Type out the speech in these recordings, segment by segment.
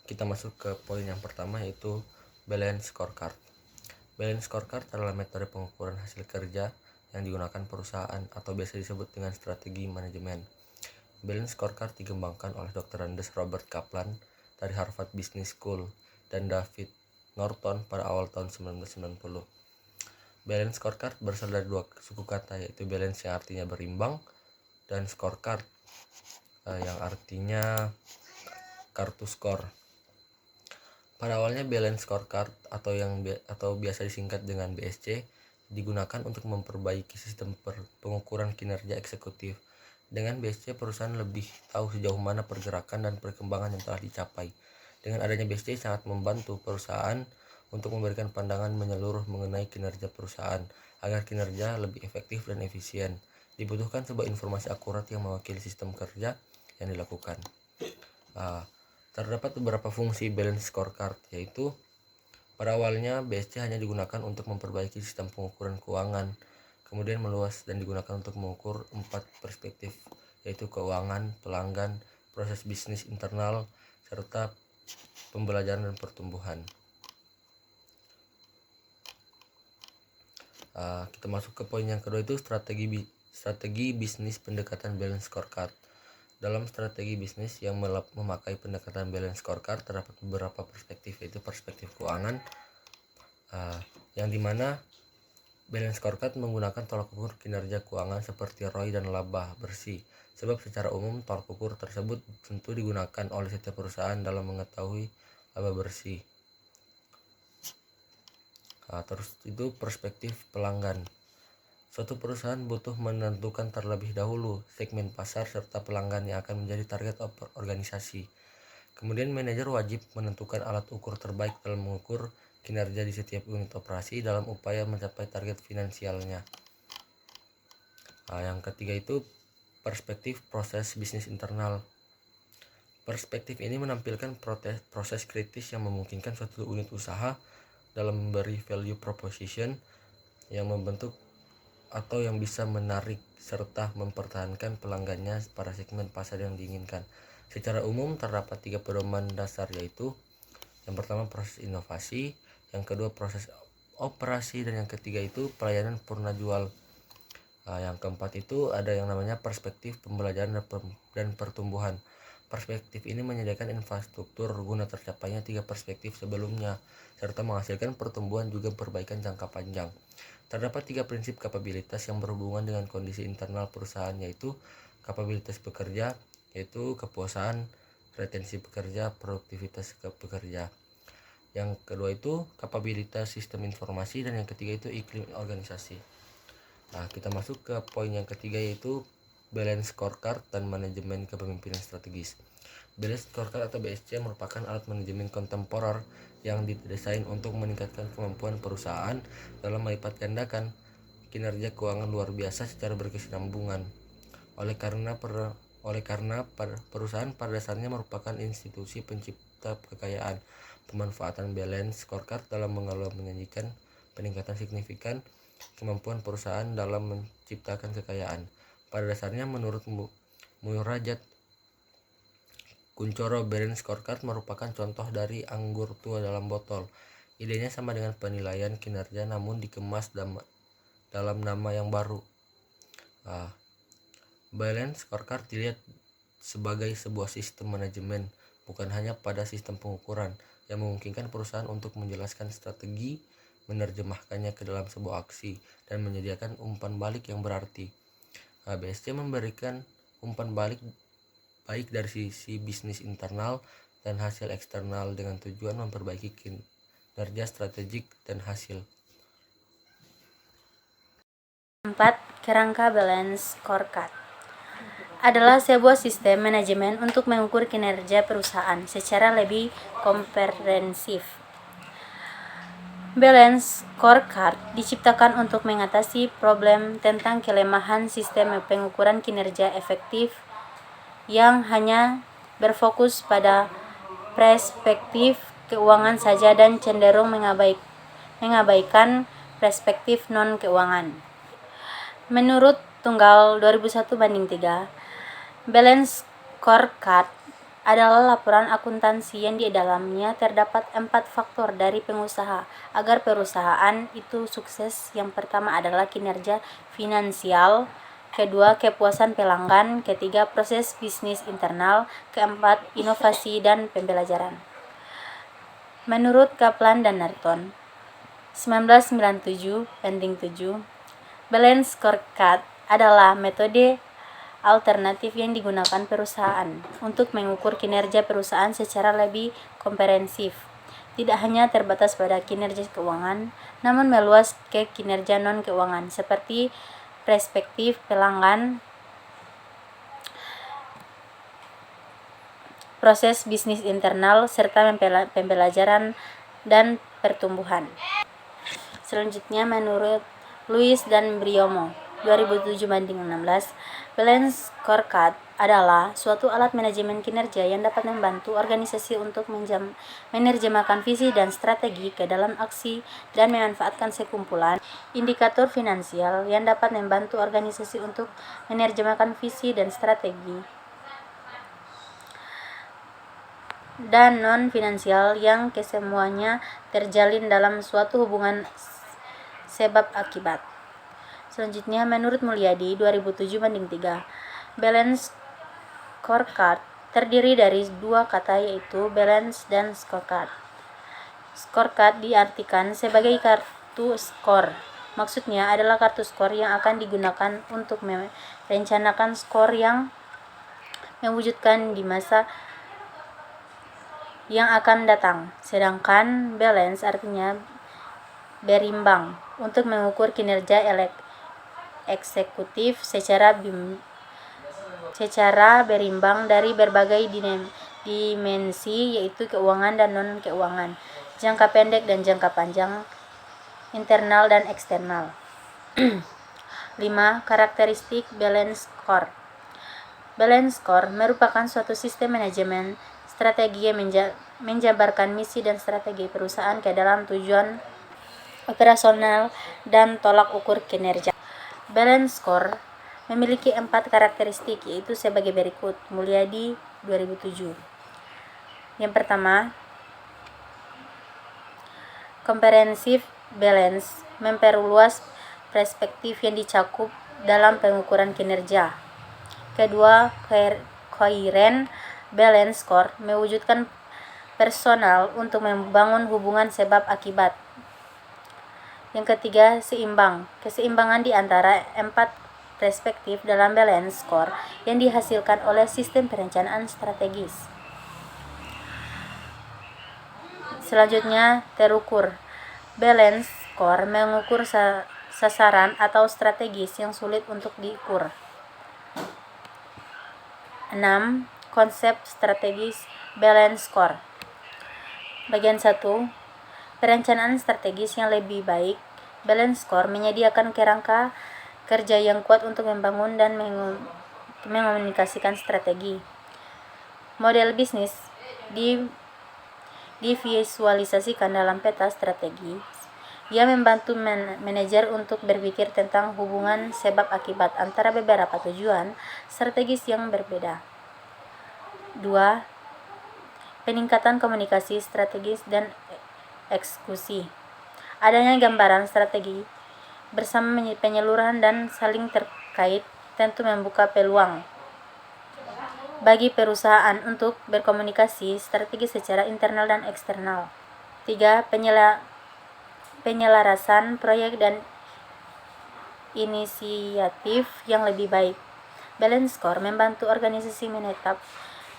Kita masuk ke poin yang pertama, yaitu balance scorecard. Balance scorecard adalah metode pengukuran hasil kerja yang digunakan perusahaan atau biasa disebut dengan strategi manajemen. Balance scorecard dikembangkan oleh Dr. Andes Robert Kaplan dari Harvard Business School dan David Norton pada awal tahun 1990. Balance scorecard berasal dari dua suku kata, yaitu balance yang artinya berimbang dan scorecard yang artinya kartu skor. Pada awalnya balance scorecard atau biasa disingkat dengan BSC digunakan untuk memperbaiki sistem pengukuran kinerja eksekutif. Dengan BSC, perusahaan lebih tahu sejauh mana pergerakan dan perkembangan yang telah dicapai. Dengan adanya BSC sangat membantu perusahaan untuk memberikan pandangan menyeluruh mengenai kinerja perusahaan agar kinerja lebih efektif dan efisien. Dibutuhkan sebuah informasi akurat yang mewakili sistem kerja yang dilakukan. Terdapat beberapa fungsi balance scorecard, yaitu pada awalnya BSC hanya digunakan untuk memperbaiki sistem pengukuran keuangan, kemudian meluas dan digunakan untuk mengukur 4 perspektif, yaitu keuangan, pelanggan, proses bisnis internal, serta pembelajaran dan pertumbuhan. Kita masuk ke poin yang kedua, itu strategi bisnis pendekatan balance scorecard. Dalam strategi bisnis yang memakai pendekatan balance scorecard terdapat beberapa perspektif, yaitu perspektif keuangan, yang dimana balance scorecard menggunakan tolak ukur kinerja keuangan seperti ROI dan laba bersih. Sebab secara umum tolak ukur tersebut tentu digunakan oleh setiap perusahaan dalam mengetahui laba bersih. Terus itu perspektif pelanggan. Suatu perusahaan butuh menentukan terlebih dahulu segmen pasar serta pelanggan yang akan menjadi target organisasi. Kemudian manajer wajib menentukan alat ukur terbaik dalam mengukur kinerja di setiap unit operasi dalam upaya mencapai target finansialnya. Yang ketiga itu perspektif proses bisnis internal. Perspektif ini menampilkan proses kritis yang memungkinkan suatu unit usaha dalam memberi value proposition yang membentuk atau yang bisa menarik serta mempertahankan pelanggannya pada segmen pasar yang diinginkan. Secara umum terdapat 3 pedoman dasar, yaitu yang pertama proses inovasi, yang kedua proses operasi, dan yang ketiga itu pelayanan purna jual. Yang keempat itu ada yang namanya perspektif pembelajaran dan pertumbuhan. Perspektif ini menyediakan infrastruktur guna tercapainya 3 perspektif sebelumnya serta menghasilkan pertumbuhan juga perbaikan jangka panjang. Terdapat 3 prinsip kapabilitas yang berhubungan dengan kondisi internal perusahaan, yaitu kapabilitas pekerja, yaitu kepuasan, retensi pekerja, produktivitas pekerja. Yang kedua itu kapabilitas sistem informasi, dan yang ketiga itu iklim organisasi. Kita masuk ke poin yang ketiga, yaitu balance scorecard dan manajemen kepemimpinan strategis. Balance scorecard atau BSC merupakan alat manajemen kontemporer yang didesain untuk meningkatkan kemampuan perusahaan dalam melipat gandakan kinerja keuangan luar biasa secara berkesinambungan. Oleh karena perusahaan pada dasarnya merupakan institusi pencipta kekayaan, pemanfaatan balance scorecard dalam mengelola menjanjikan peningkatan signifikan kemampuan perusahaan dalam menciptakan kekayaan. Pada dasarnya, menurut Murajat Kuncoro, balance scorecard merupakan contoh dari anggur tua dalam botol. Idenya sama dengan penilaian kinerja namun dikemas dalam nama yang baru. Balance scorecard dilihat sebagai sebuah sistem manajemen, bukan hanya pada sistem pengukuran yang memungkinkan perusahaan untuk menjelaskan strategi, menerjemahkannya ke dalam sebuah aksi, dan menyediakan umpan balik yang berarti. BSC memberikan umpan balik baik dari sisi bisnis internal dan hasil eksternal dengan tujuan memperbaiki kinerja strategik dan hasil. 4. Kerangka balance scorecard adalah sebuah sistem manajemen untuk mengukur kinerja perusahaan secara lebih komprehensif. Balance scorecard diciptakan untuk mengatasi problem tentang kelemahan sistem pengukuran kinerja efektif yang hanya berfokus pada perspektif keuangan saja dan cenderung mengabaikan perspektif non-keuangan. Menurut Tunggal 2001/3, balance scorecard adalah laporan akuntansi yang di dalamnya terdapat 4 faktor dari pengusaha agar perusahaan itu sukses. Yang pertama adalah kinerja finansial, kedua kepuasan pelanggan, ketiga proses bisnis internal, keempat inovasi dan pembelajaran. Menurut Kaplan dan Norton, 1997, penting 7, Balance Scorecard adalah metode alternatif yang digunakan perusahaan untuk mengukur kinerja perusahaan secara lebih komprehensif. Tidak hanya terbatas pada kinerja keuangan, namun meluas ke kinerja non-keuangan seperti perspektif pelanggan, proses bisnis internal, serta pembelajaran dan pertumbuhan. Selanjutnya menurut Lewis dan Briomo 2007-16, Balance Scorecard adalah suatu alat manajemen kinerja yang dapat membantu organisasi untuk menerjemahkan visi dan strategi ke dalam aksi dan memanfaatkan sekumpulan indikator finansial yang dapat membantu organisasi untuk menerjemahkan visi dan strategi dan non-finansial yang kesemuanya terjalin dalam suatu hubungan sebab akibat. Selanjutnya menurut Mulyadi 2007-3, Balance Scorecard terdiri dari 2 kata yaitu balance dan scorecard. Scorecard diartikan sebagai kartu skor. Maksudnya adalah kartu skor yang akan digunakan untuk merencanakan skor yang mewujudkan di masa yang akan datang. Sedangkan balance artinya berimbang untuk mengukur kinerja eksekutif secara berimbang dari berbagai dimensi yaitu keuangan dan non-keuangan, jangka pendek dan jangka panjang, internal dan eksternal. 5. Karakteristik Balance Score. Balance Score merupakan suatu sistem manajemen strategi yang menjabarkan misi dan strategi perusahaan ke dalam tujuan operasional dan tolak ukur kinerja. Balance Score memiliki 4 karakteristik yaitu sebagai berikut. Mulyadi 2007. Yang pertama, comprehensive balance memperluas perspektif yang dicakup dalam pengukuran kinerja. Kedua, coherent balance score mewujudkan personal untuk membangun hubungan sebab akibat. Yang ketiga, seimbang. Keseimbangan di antara 4 perspektif dalam balance score yang dihasilkan oleh sistem perencanaan strategis. Selanjutnya, terukur. Balance score mengukur sasaran atau strategis yang sulit untuk diukur. 6. Konsep strategis balance score. Bagian 1. Perencanaan strategis yang lebih baik. Balance score menyediakan kerangka kerja yang kuat untuk membangun dan mengomunikasikan strategi. Model bisnis divisualisasikan dalam peta strategi. Ia membantu manajer untuk berpikir tentang hubungan sebab akibat antara beberapa tujuan strategis yang berbeda. 2. Peningkatan komunikasi strategis dan eksekusi. Adanya gambaran strategi bersama penyaluran dan saling terkait tentu membuka peluang bagi perusahaan untuk berkomunikasi strategi secara internal dan eksternal. 3. Penyelarasan proyek dan inisiatif yang lebih baik. Balance score membantu organisasi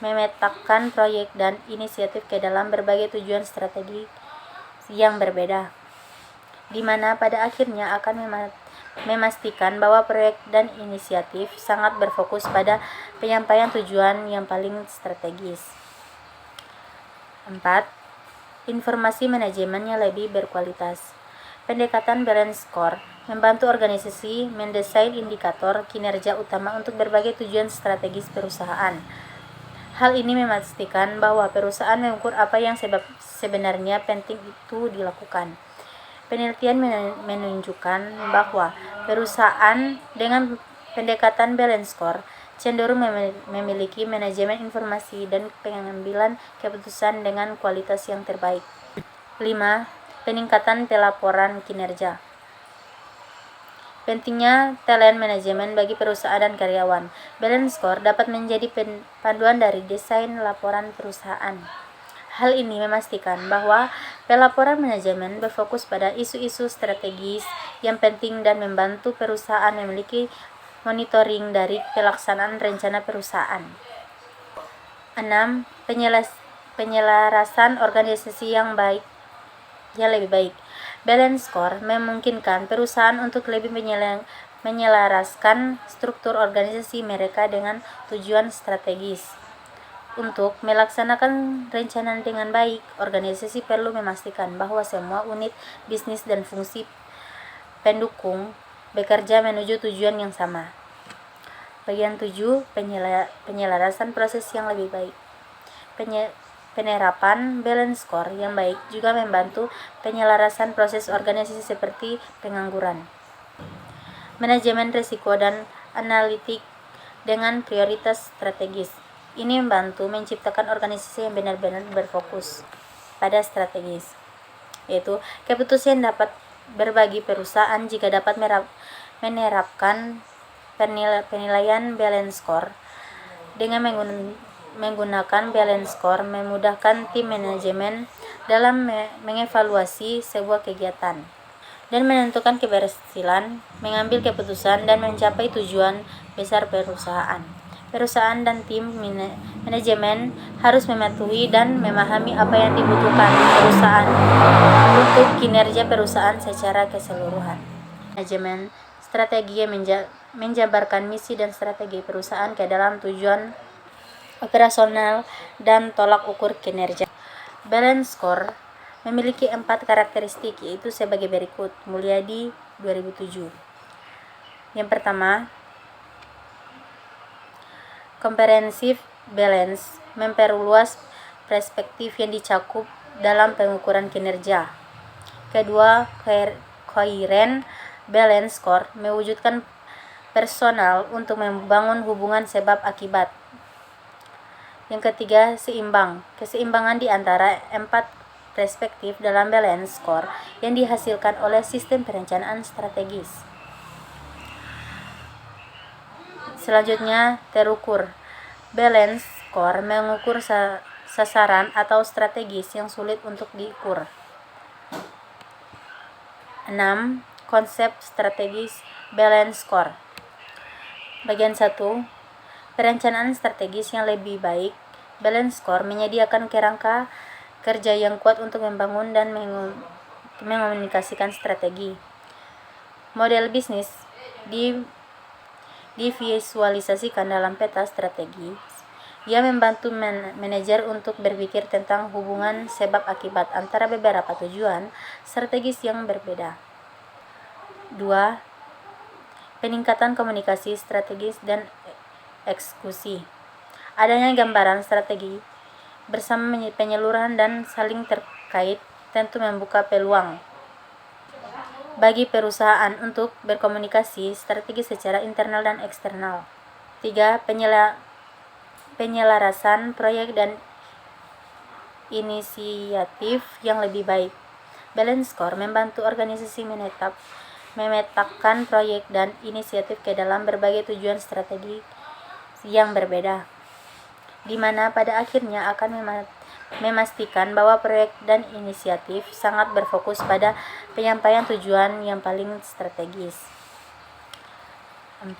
memetakan proyek dan inisiatif ke dalam berbagai tujuan strategi yang berbeda, di mana pada akhirnya akan memastikan bahwa proyek dan inisiatif sangat berfokus pada penyampaian tujuan yang paling strategis. 4. Informasi manajemen yang lebih berkualitas. Pendekatan balance score membantu organisasi mendesain indikator kinerja utama untuk berbagai tujuan strategis perusahaan. Hal ini memastikan bahwa perusahaan mengukur apa yang sebenarnya penting itu dilakukan. Penelitian menunjukkan bahwa perusahaan dengan pendekatan balance score cenderung memiliki manajemen informasi dan pengambilan keputusan dengan kualitas yang terbaik. 5. Peningkatan pelaporan kinerja. Pentingnya talent manajemen bagi perusahaan dan karyawan. Balance score dapat menjadi panduan dari desain laporan perusahaan. Hal ini memastikan bahwa pelaporan manajemen berfokus pada isu-isu strategis yang penting dan membantu perusahaan memiliki monitoring dari pelaksanaan rencana perusahaan. 6. Penyelarasan organisasi yang lebih baik. Balance score memungkinkan perusahaan untuk lebih menyelaraskan struktur organisasi mereka dengan tujuan strategis. Untuk melaksanakan rencana dengan baik, organisasi perlu memastikan bahwa semua unit bisnis dan fungsi pendukung bekerja menuju tujuan yang sama. Bagian 7. Penyelarasan proses yang lebih baik. Penerapan balance score yang baik juga membantu penyelarasan proses organisasi seperti pengangguran, manajemen risiko, dan analitik dengan prioritas strategis. Ini membantu menciptakan organisasi yang benar-benar berfokus pada strategis, yaitu keputusan dapat berbagi perusahaan jika dapat menerapkan penilaian balance score. Dengan menggunakan balance score memudahkan tim manajemen dalam mengevaluasi sebuah kegiatan dan menentukan keberhasilan, mengambil keputusan, dan mencapai tujuan besar perusahaan. Perusahaan dan tim manajemen harus mematuhi dan memahami apa yang dibutuhkan perusahaan untuk kinerja perusahaan secara keseluruhan. Manajemen strategi menjabarkan misi dan strategi perusahaan ke dalam tujuan operasional dan tolak ukur kinerja. Balance score memiliki 4 karakteristik, yaitu sebagai berikut. Mulyadi 2007. Yang pertama, comprehensive balance memperluas perspektif yang dicakup dalam pengukuran kinerja. Kedua, coherent balance score mewujudkan personal untuk membangun hubungan sebab akibat. Yang ketiga, seimbang. Keseimbangan di antara 4 perspektif dalam balance score yang dihasilkan oleh sistem perencanaan strategis. Selanjutnya, terukur. Balance score mengukur sasaran atau strategis yang sulit untuk diukur. 6. Konsep strategis balance score. Bagian 1. Perencanaan strategis yang lebih baik. Balance score menyediakan kerangka kerja yang kuat untuk membangun dan mengomunikasikan strategi. Model bisnis divisualisasikan dalam peta strategi. Ia membantu manajer untuk berpikir tentang hubungan sebab akibat antara beberapa tujuan strategis yang berbeda. 2. Peningkatan komunikasi strategis dan eksekusi. Adanya gambaran strategi bersama penyaluran dan saling terkait tentu membuka peluang bagi perusahaan untuk berkomunikasi strategi secara internal dan eksternal. 3. Penyelarasan proyek dan inisiatif yang lebih baik. Balance score membantu organisasi memetakan proyek dan inisiatif ke dalam berbagai tujuan strategi yang berbeda, di mana pada akhirnya akan memastikan bahwa proyek dan inisiatif sangat berfokus pada penyampaian tujuan yang paling strategis. 4.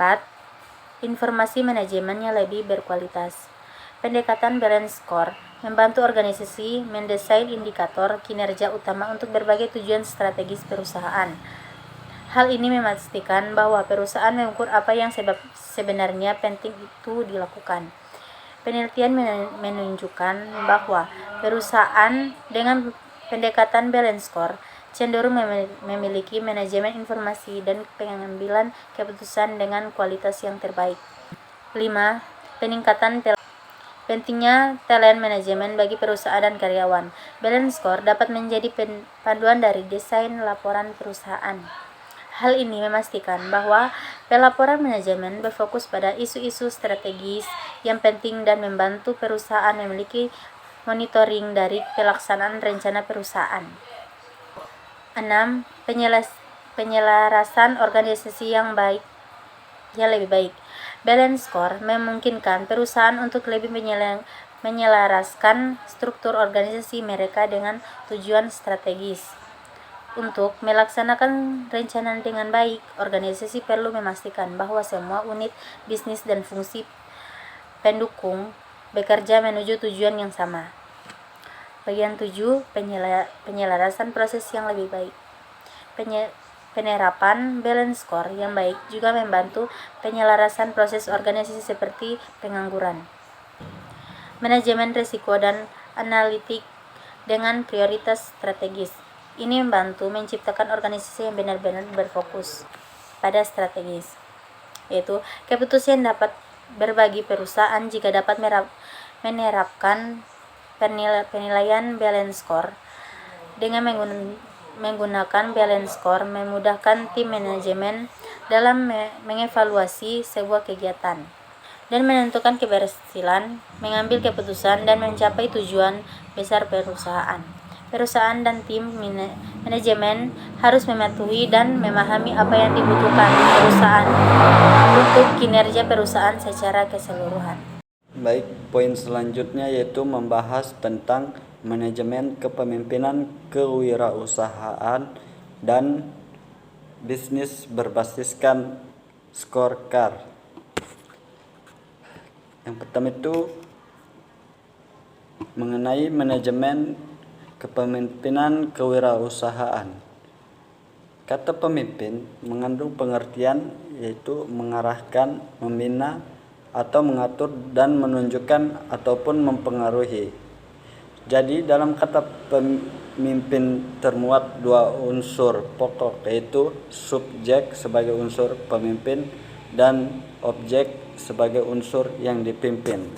Informasi manajemen yang lebih berkualitas. Pendekatan balance score membantu organisasi mendesain indikator kinerja utama untuk berbagai tujuan strategis perusahaan. Hal ini memastikan bahwa perusahaan mengukur apa yang sebenarnya penting itu dilakukan. Penelitian menunjukkan bahwa perusahaan dengan pendekatan balance score cenderung memiliki manajemen informasi dan pengambilan keputusan dengan kualitas yang terbaik. 5. Pentingnya talent manajemen bagi perusahaan dan karyawan. Balance score dapat menjadi panduan dari desain laporan perusahaan. Hal ini memastikan bahwa pelaporan manajemen berfokus pada isu-isu strategis yang penting dan membantu perusahaan memiliki monitoring dari pelaksanaan rencana perusahaan. 6. Penyelarasan organisasi yang lebih baik. Balance score memungkinkan perusahaan untuk lebih menyelaraskan struktur organisasi mereka dengan tujuan strategis. Untuk melaksanakan rencana dengan baik, organisasi perlu memastikan bahwa semua unit bisnis dan fungsi pendukung bekerja menuju tujuan yang sama. Bagian 7. Penyelarasan proses yang lebih baik. Penerapan balance score yang baik juga membantu penyelarasan proses organisasi seperti pengangguran, manajemen risiko, dan analitik dengan prioritas strategis. Ini membantu menciptakan organisasi yang benar-benar berfokus pada strategis, yaitu keputusan dapat berbagi perusahaan jika dapat menerapkan penilaian balance score. Dengan menggunakan balance score memudahkan tim manajemen dalam mengevaluasi sebuah kegiatan dan menentukan keberhasilan, mengambil keputusan, dan mencapai tujuan besar perusahaan. Perusahaan dan tim manajemen harus mematuhi dan memahami apa yang dibutuhkan perusahaan untuk kinerja perusahaan secara keseluruhan. Baik, poin selanjutnya yaitu membahas tentang manajemen kepemimpinan kewirausahaan dan bisnis berbasiskan scorecard. Yang pertama itu mengenai manajemen kepemimpinan kewirausahaan. Kata pemimpin mengandung pengertian yaitu mengarahkan, membina, atau mengatur dan menunjukkan ataupun mempengaruhi. Jadi dalam kata pemimpin termuat dua unsur pokok, yaitu subjek sebagai unsur pemimpin dan objek sebagai unsur yang dipimpin.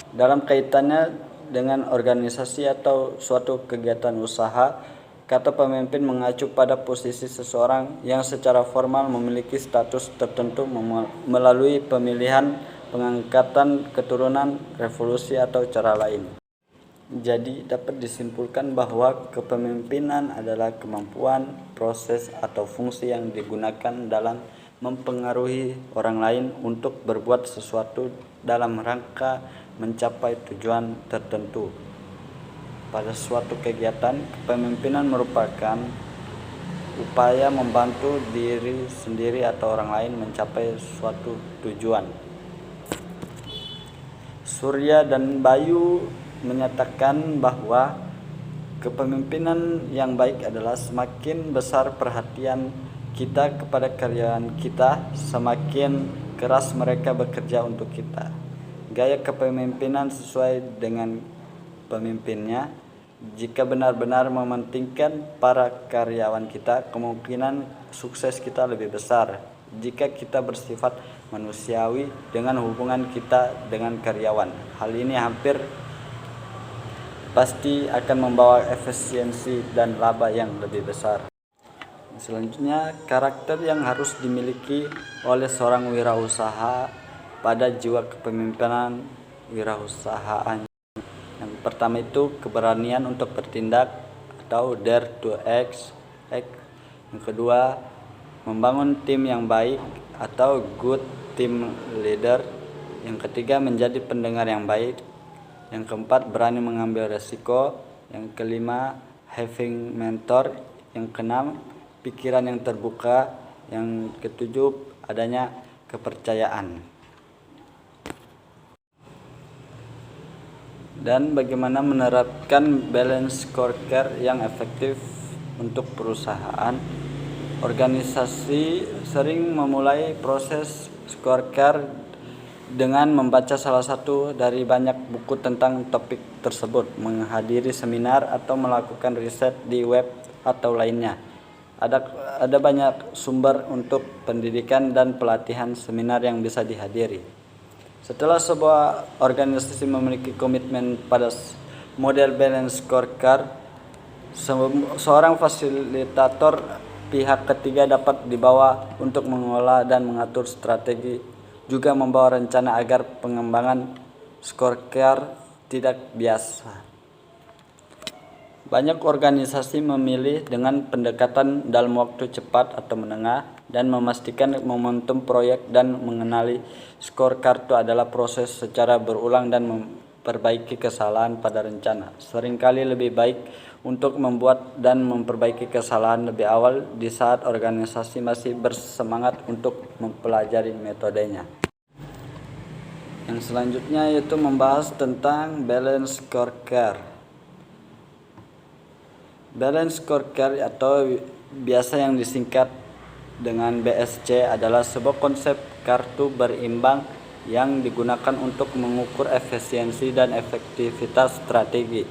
Dalam kaitannya dengan organisasi atau suatu kegiatan usaha, kata pemimpin mengacu pada posisi seseorang yang secara formal memiliki status tertentu melalui pemilihan, pengangkatan keturunan, revolusi, atau cara lain. Jadi dapat disimpulkan bahwa kepemimpinan adalah kemampuan, proses, atau fungsi yang digunakan dalam mempengaruhi orang lain untuk berbuat sesuatu dalam rangka mencapai tujuan tertentu. Pada suatu kegiatan, kepemimpinan merupakan upaya membantu diri sendiri atau orang lain mencapai suatu tujuan. Surya dan Bayu menyatakan bahwa kepemimpinan yang baik adalah semakin besar perhatian kita kepada karyawan kita, semakin keras mereka bekerja untuk kita. Gaya kepemimpinan sesuai dengan pemimpinnya. Jika benar-benar mementingkan para karyawan kita, kemungkinan sukses kita lebih besar. Jika kita bersifat manusiawi dengan hubungan kita dengan karyawan, hal ini hampir pasti akan membawa efisiensi dan laba yang lebih besar. Selanjutnya, karakter yang harus dimiliki oleh seorang wirausaha pada jiwa kepemimpinan wirausahaan. Yang pertama itu keberanian untuk bertindak atau dare to act. Yang kedua, membangun tim yang baik atau good team leader. Yang ketiga, menjadi pendengar yang baik. Yang keempat, berani mengambil resiko. Yang kelima, having mentor. Yang keenam, pikiran yang terbuka. Yang ketujuh, adanya kepercayaan. Dan bagaimana menerapkan balance scorecard yang efektif untuk perusahaan. Organisasi sering memulai proses scorecard dengan membaca salah satu dari banyak buku tentang topik tersebut, menghadiri seminar, atau melakukan riset di web atau lainnya. Ada banyak sumber untuk pendidikan dan pelatihan seminar yang bisa dihadiri. Setelah sebuah organisasi memiliki komitmen pada model balance scorecard, seorang fasilitator pihak ketiga dapat dibawa untuk mengelola dan mengatur strategi, juga membawa rencana agar pengembangan scorecard tidak biasa. Banyak organisasi memilih dengan pendekatan dalam waktu cepat atau menengah dan memastikan momentum proyek dan mengenali scorecard itu adalah proses secara berulang dan memperbaiki kesalahan pada rencana. Seringkali lebih baik untuk membuat dan memperbaiki kesalahan lebih awal di saat organisasi masih bersemangat untuk mempelajari metodenya. Yang selanjutnya yaitu membahas tentang balance scorecard. Balance scorecard atau biasa yang disingkat dengan BSC adalah sebuah konsep kartu berimbang yang digunakan untuk mengukur efisiensi dan efektivitas strategi.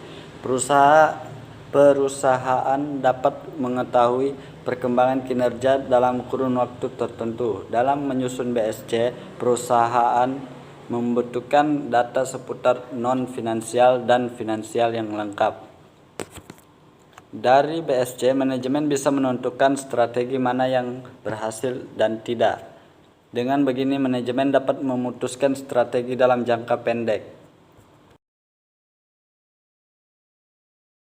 Perusahaan dapat mengetahui perkembangan kinerja dalam kurun waktu tertentu. Dalam menyusun BSC, perusahaan membutuhkan data seputar non-finansial dan finansial yang lengkap. Dari BSC, manajemen bisa menentukan strategi mana yang berhasil dan tidak. Dengan begini, manajemen dapat memutuskan strategi dalam jangka pendek.